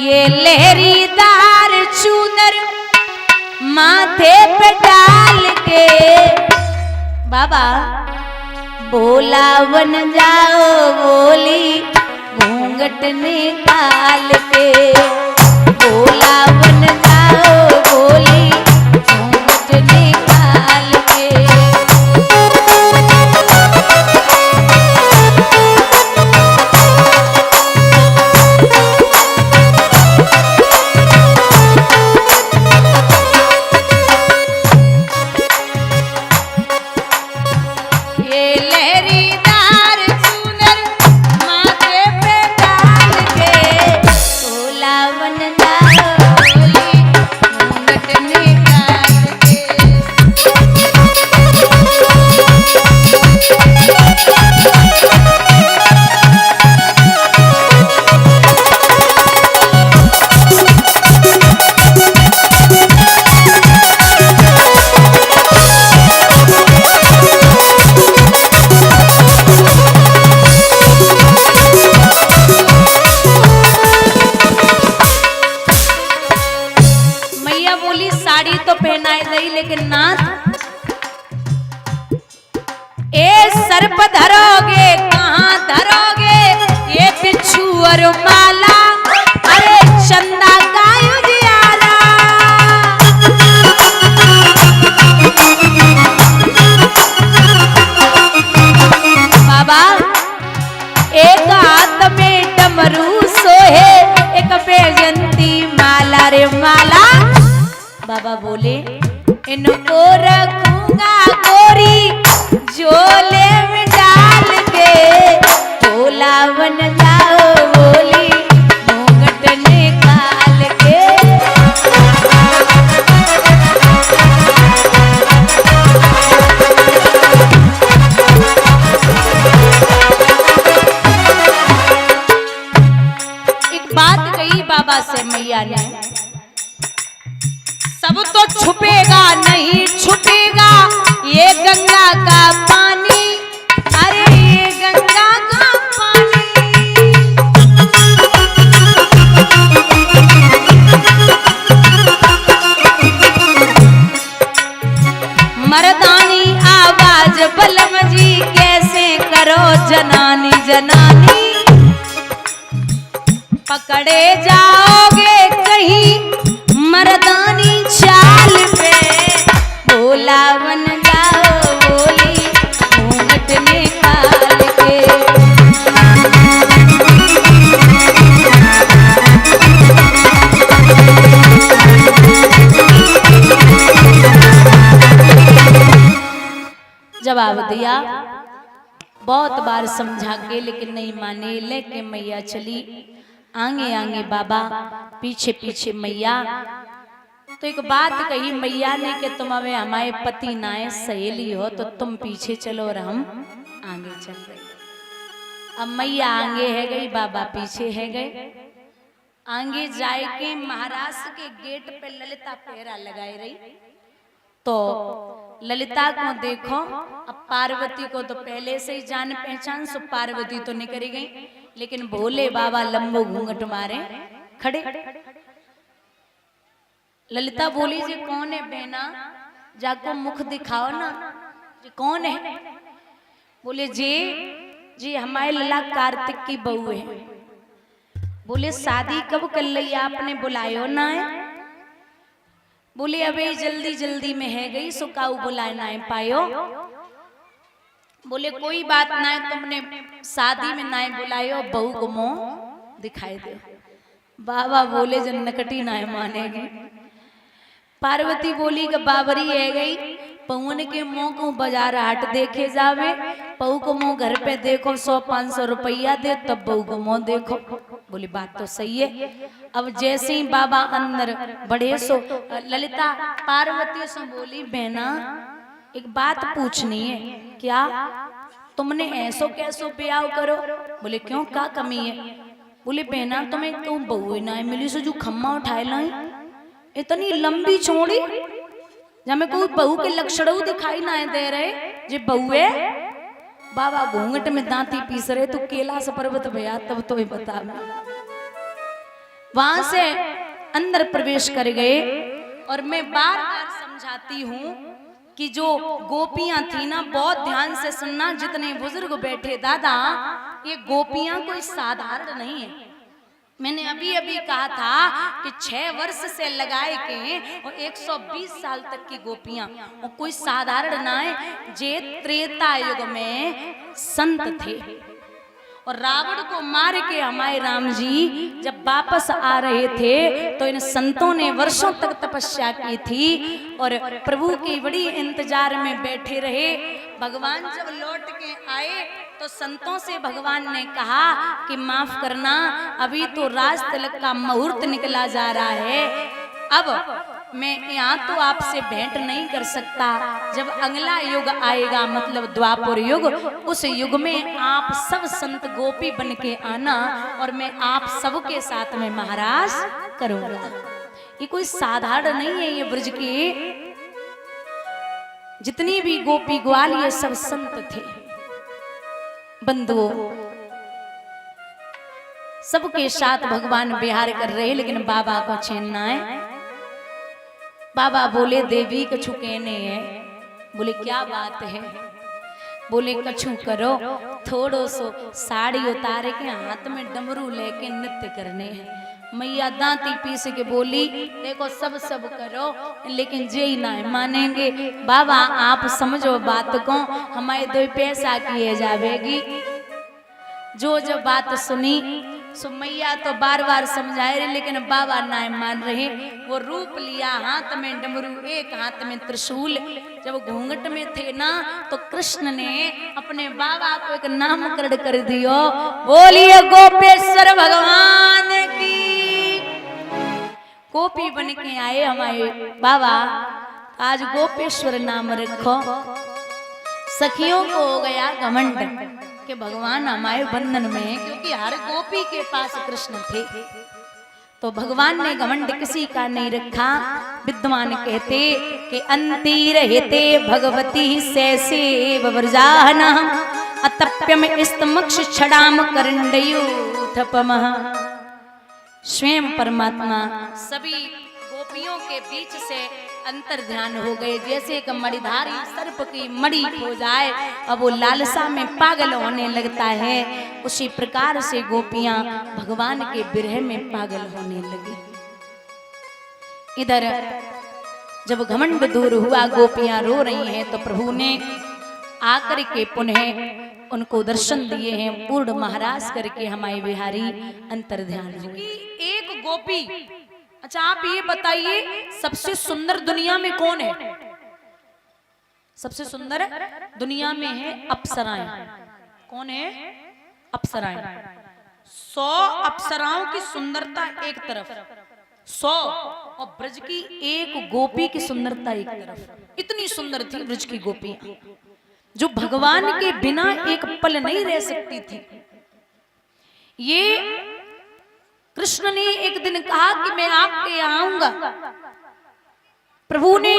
ये लहरीदार चूनर माथे पे डाल के बाबा बोला बन जाओ बोली घूंघट निकाल के बोला बन जाओ बोली घूंघट निकाल के। साड़ी तो पहनाई गई लेकिन नाथ ए सर पर धरोगे कहाँ धरोगे ये बिच्छू और माला अरे चंदा का उजियारा। बाबा एक हाथ में डमरू सोहे एक बेजंती माला रे माला। बाबा बोले इनको रखूंगा गोरी झोले में डाल के बोला बन जाओ बोली घूंघट निकाल के। एक बात कही बाबा से मैया ने सब तो छुपेगा नहीं छुपेगा ये गंगा का पानी अरे ये गंगा का पानी। मर्दानी आवाज बलम जी कैसे करो जनानी जनानी पकड़े जाओगे कहीं मर्दानी चाल पे बोला बन जाओ बोली घूंघट निकाल के। जवाब दिया बहुत बार समझा के लेकिन नहीं माने लेके मैया चली आगे आगे बाबा पीछे पीछे मैया। तो एक बात कही मैया ने कि तुम हमें हमारे पति नाए सहेली हो तो तुम पीछे चलो और हम आगे चल रहे। अब मैया आगे है गई बाबा पीछे है गए। आगे जाए के महाराष्ट्र के गेट पे ललिता पहरा लगाई रही तो ललिता को देखो अब पार्वती को तो पहले से ही जान पहचान सो पार्वती तो निकल गई लेकिन भोले बाबा लंबो घूंघट मारे खड़े। ललिता बोली जी कौन है बहना जाको मुख दिखाओ ना जी कौन है। बोले जी हमारे लला कार्तिक की बहू है। बोले शादी कब कर ली आपने बुलायो ना है। बोले अबे जल्दी जल्दी में है गई सुकाऊ बुलाए ना पायो। बोले कोई बात ना है तुमने शादी में ना बुलायो बहू को मुंह दिखाई दे। बाबा बोले जन नकटी ना मानेगी। पार्वती बोली कि बाबरी है गई पवन के मुंह को बाजार हाट देखे जावे पहू को मुंह घर पे देखो 100-500 रुपया दे तब बहू को मुंह देखो। बोली बात तो सही है। अब जैसे ही बाबा अंदर बढ़े सो ललिता पार्वती से बोली बहना एक बात पूछनी है क्या तुमने ऐसो कैसो ब्याह करो। बोले क्यों क्या कमी है। बोले बहना तुम्हें क्यों बहू ना मिली सो जो खम्मा उठाए लाई इतनी लंबी चौड़ी जब कोई बहू के लक्षण दिखाई ना दे रहे जे बहू है। बाबा घूंघट में दांती पीस रहे तो कैलाश पर्वत भया तब तो बता वहां से अंदर प्रवेश कर गए। और मैं बार बार समझाती हूँ कि जो गोपियां थी ना, बहुत ध्यान से सुनना, जितने बुजुर्ग बैठे दादा, ये गोपियां कोई साधारण नहीं है। मैंने अभी अभी कहा था कि 6 वर्ष से लगाए के और 120 साल तक की गोपियां, और कोई साधारण ना है। जे त्रेता युग में संत थे, और रावण को मार के हमारे राम जी जब वापस आ रहे थे तो इन संतों ने वर्षों तक तपस्या की थी और प्रभु की बड़ी इंतजार में बैठे रहे। भगवान जब लौट के आए तो संतों से भगवान ने कहा कि माफ करना, अभी तो राज तिलक का मुहूर्त निकला जा रहा है, अब मैं यहाँ तो आपसे भेंट नहीं कर सकता। जब अगला युग आएगा, मतलब द्वापर युग, उस युग में आप सब संत गोपी बन के आना और मैं आप सबके साथ में महाराज करूंगा। ये कोई साधारण नहीं है, ये ब्रज की जितनी भी गोपी ग्वाल ये सब संत थे। बंधुओं, सबके साथ भगवान विहार कर रहे, लेकिन बाबा को चैन ना है। बाबा बोले देवी कछु कहने है। बोले क्या बात है? बोले कछु करो, थोड़ो सो साड़ी उतारे के हाथ में डमरू लेके नृत्य करने हैं। मैया दांती पीस के बोली देखो सब करो, लेकिन जे ही ना मानेंगे। बाबा आप समझो बात को, हमारे 2 पैसा किए जावेगी। जो बात सुनी सो मैया तो बार बार समझाए रहे, लेकिन बाबा ना मान रहे। वो रूप लिया, हाथ में डमरू, एक हाथ में त्रिशूल। जब घूंघट में थे ना तो कृष्ण ने अपने बाबा को एक नामकरण कर दियो। बोलिए गोपेश्वर भगवान की। गोपी बन के आए हमारे बाबा, आज गोपेश्वर नाम रखो। सखियों को हो गया घमंड कि भगवान हमारे बंधन में है, क्योंकि हर गोपी के पास कृष्ण थे। तो भगवान ने घमंड किसी का नहीं रखा। विद्वान कहते कि अंती रहते भगवती सैसे व्रजाना अतप्यम स्तमक्ष छड़ाम करंडयूथपमः। स्वयं परमात्मा सभी गोपियों के बीच से अंतर ध्यान हो गए। जैसे एक मणिधारी सर्प की मणि हो जाए, अब वो लालसा में पागल होने लगता है, उसी प्रकार से गोपियां भगवान के विरह में पागल होने लगी। इधर जब घमंड दूर हुआ, गोपियां रो रही हैं, तो प्रभु ने आकर के पुनः उनको दर्शन दिए हैं। पूर्ण महाराज करके हमारे बिहारी अंतर ध्यान हुए। एक गोपी, अच्छा आप ये बताइए सबसे सुंदर दुनिया में कौन है? सबसे सुंदर दुनिया में है अप्सराएं। कौन है? अप्सराएं। 100 अप्सराओं की सुंदरता एक तरफ, 100, और ब्रज की एक गोपी की सुंदरता एक तरफ। इतनी सुंदर थी ब्रज की गोपी, जो भगवान के बिना एक पल नहीं रह सकती थी। ये कृष्ण ने एक दिन कहा कि मैं आपके यहाँ आऊंगा। प्रभु ने,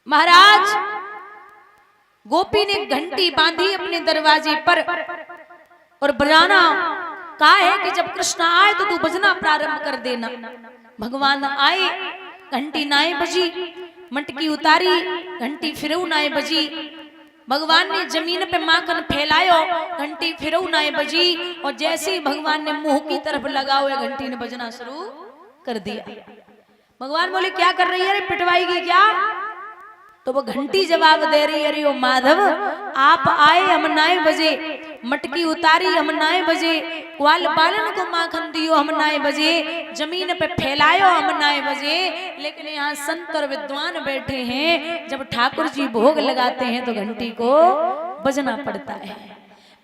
महाराज गोपी ने घंटी बांधी अपने दरवाजे पर और बजाना कहा है कि जब कृष्ण आए तो तू बजना प्रारंभ कर देना। भगवान आए, घंटी नाए बजी, मटकी उतारी, घंटी फिर नाए बजी। भगवान ने जमीन पे माखन फैलायो, घंटी फिर नाए बजी, और जैसे ही भगवान ने मुंह की तरफ लगा हुए घंटी ने बजना शुरू कर दिया। भगवान बोले क्या कर रही है रे, पिटवाएगी क्या? तो वो घंटी जवाब दे रही है, अरे ओ माधव आप आए हम नाए बजे, मटकी उतारी हम नाए बजे, ग्वाल बालन को माखन दियो हम नाए बजे, जमीन पे फैलायो हम नाए बजे। लेकिन यहाँ संत और विद्वान बैठे हैं, जब ठाकुर जी भोग लगाते हैं तो घंटी को बजना पड़ता है।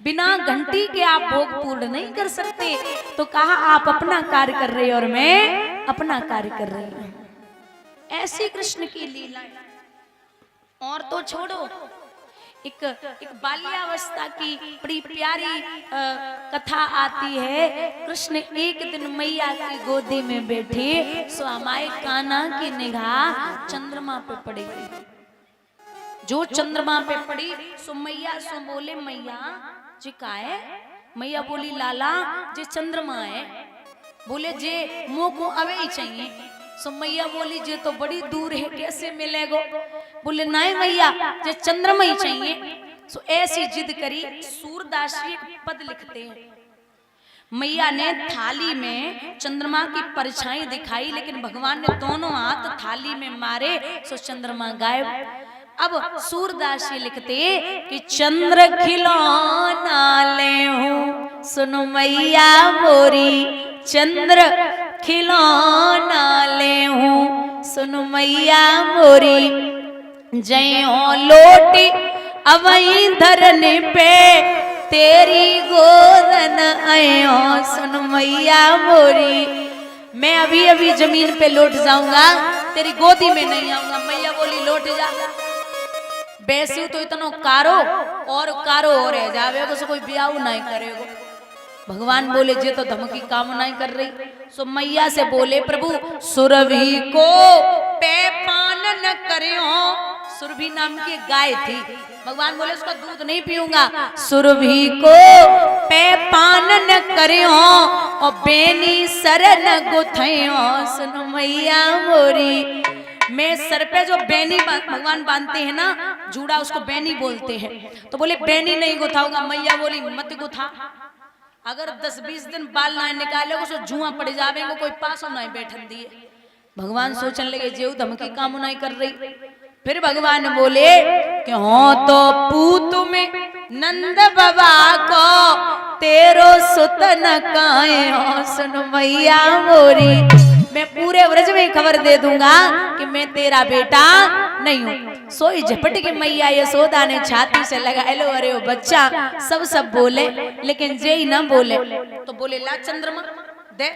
बिना घंटी के आप भोग पूर्ण नहीं कर सकते। तो कहा आप अपना कार्य कर रहे और मैं अपना कार्य कर रही हूं। ऐसी कृष्ण की लीलाएं। और तो छोड़ो, एक बाल्यावस्था की बड़ी प्यारी कथा आती है। कृष्ण एक दिन मैया की गोदी में बैठे, सो हमारे कान्हा की निगाह चंद्रमा पे पड़ी। जो चंद्रमा पे पड़ी सो मैया सो बोले मैया जी का है? मैया बोली लाला जी चंद्रमा है। बोले जे मुँह को अवे ही चाहिए। सो मैया बोली जे तो बड़ी दूर है, कैसे मिलेगो? बोले नहीं मैया, जे चंद्रमा ही चाहिए। सो ऐसी जिद करी। सूरदास जी एक पद लिखते हैं, मैया ने थाली में चंद्रमा की परछाई दिखाई, लेकिन भगवान ने दोनों हाथ थाली में मारे, सो चंद्रमा गायब। अब सूरदास जी लिखते कि चंद्र खिलौना ले हूं सुनो मैया मोरी, चंद्र खिलौना ले हूं सुनो मैया मोरी, जय हो लोटी अवई धरने पे तेरी गोदन आयो सुन मैया मोरी। मैं अभी अभी जमीन पे लौट जाऊंगा, तेरी गोदी में नहीं आऊंगा। मैया बोली लौट जा, बैसू तो इतना कारो और रह जावे को, कोई ब्याह नहीं करेगो। भगवान बोले जे तो धमकी काम नहीं कर रही। सो मैया से बोले प्रभु सुरभि को पे पान न करियो। सुरभि नाम की गाय थी, भगवान बोले उसका दूध नहीं पीऊंगा। सुरभि को पे पान न करियो और बेनी सर न गुथयो सुन मैया मोरी। मैं सर पे जो बेनी भगवान बांधते हैं ना, जूड़ा, उसको बेनी बोलते हैं। तो बोले बेनी नहीं गुथाऊंगा। मैया बोली मत गुथा, अगर 10-20 दिन बाल ना निकाले तो जुआ पड़ जावेंगे, कोई पासों नहीं बैठन दिए। भगवान सोचने लगे जेऊ धमकी काम नहीं कर रही। फिर भगवान बोले कि हो तो पूत में नंद बाबा को तेरो सुतन काए हो सुन मैया मोरी। मैं पूरे व्रज में खबर दे दूंगा कि मैं तेरा बेटा नहीं हूँ। सोई झपट की मैया यशोदा ने छाती से लगा लो, अरे वो बच्चा सब बोले, लेकिन जे ही ना बोले। तो बोले ला चंद्रमा दे।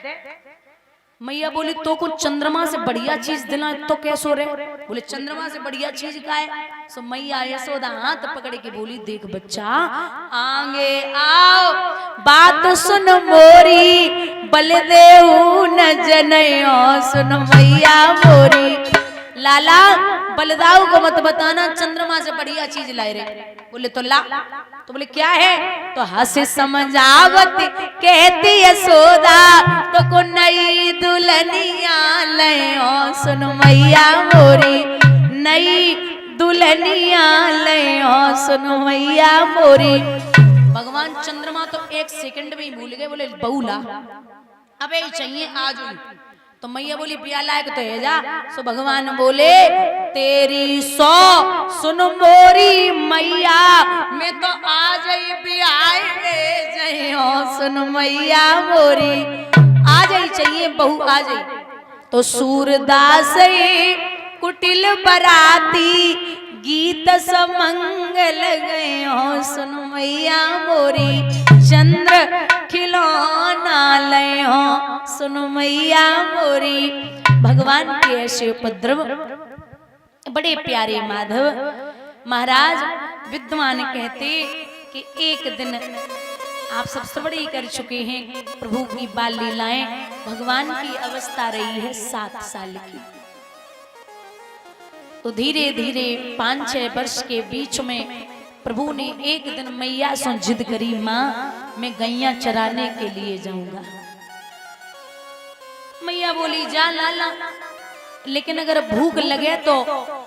मैया बोली तो कुछ चंद्रमा से बढ़िया चीज दिला तो कैसो रे? बोले चंद्रमा से बढ़िया चीज का है। सो मैया यशोदा हाथ पकड़ के बोली देख बच्चा आगे आओ, बात सुन मोरी, बलदेव न जनयो सुन मैया मोरी। लाला बलदाऊ को मत बताना चंद्रमा से बढ़िया चीज लाए रे। बोले तो ला। तो बोले क्या है? तो हंस समझावत कहती यशोदा तो को नई दुल्हनिया लयो सुन मैया मोरी, नई दुल्हनिया लयो सुन मैया मोरी। भगवान चंद्रमा तो एक सेकंड में ही भूल गए। बोले बऊला अबे चाहिए आज। तो मैया बोली पिया लायक तो है जा। सो भगवान बोले तेरी सो सुन मोरी मैया, मैं तो आज ही ब्याह जय हो सुन मैया मोरी। आज ही चाहिए बहू आज ही। तो सूरदास कुटिल बराती गीत समंगल गए हो सुन मैया मोरी, चंद्र खिलौना लय हो सुन मैया मोरी। भगवान के ऐसे उपद्रव बड़े प्यारे माधव महाराज विद्वान कहते कि एक दिन आप सब श्रवण कर चुके हैं प्रभु की बाल लीलाएं। भगवान की अवस्था रही है 7 साल की। तो धीरे धीरे 5-6 वर्ष के बीच में प्रभु ने एक दिन मैया से जिद करी, माँ मैं गैया चराने के लिए जाऊंगा। मैया बोली जा लाला, लेकिन अगर भूख लगे तो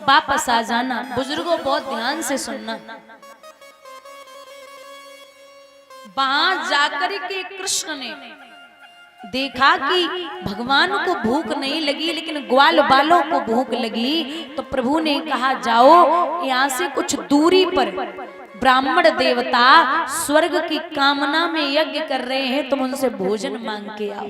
वापस आ जाना। बुजुर्गों बहुत ध्यान से सुनना। वहां जाकर के कृष्ण ने देखा कि भगवान को भूख नहीं लगी, लेकिन ग्वाल बालों को भूख लगी। तो प्रभु ने कहा जाओ यहाँ से कुछ दूरी पर ब्राह्मण देवता स्वर्ग की कामना में यज्ञ कर रहे हैं, तुम उनसे भोजन मांग के आओ।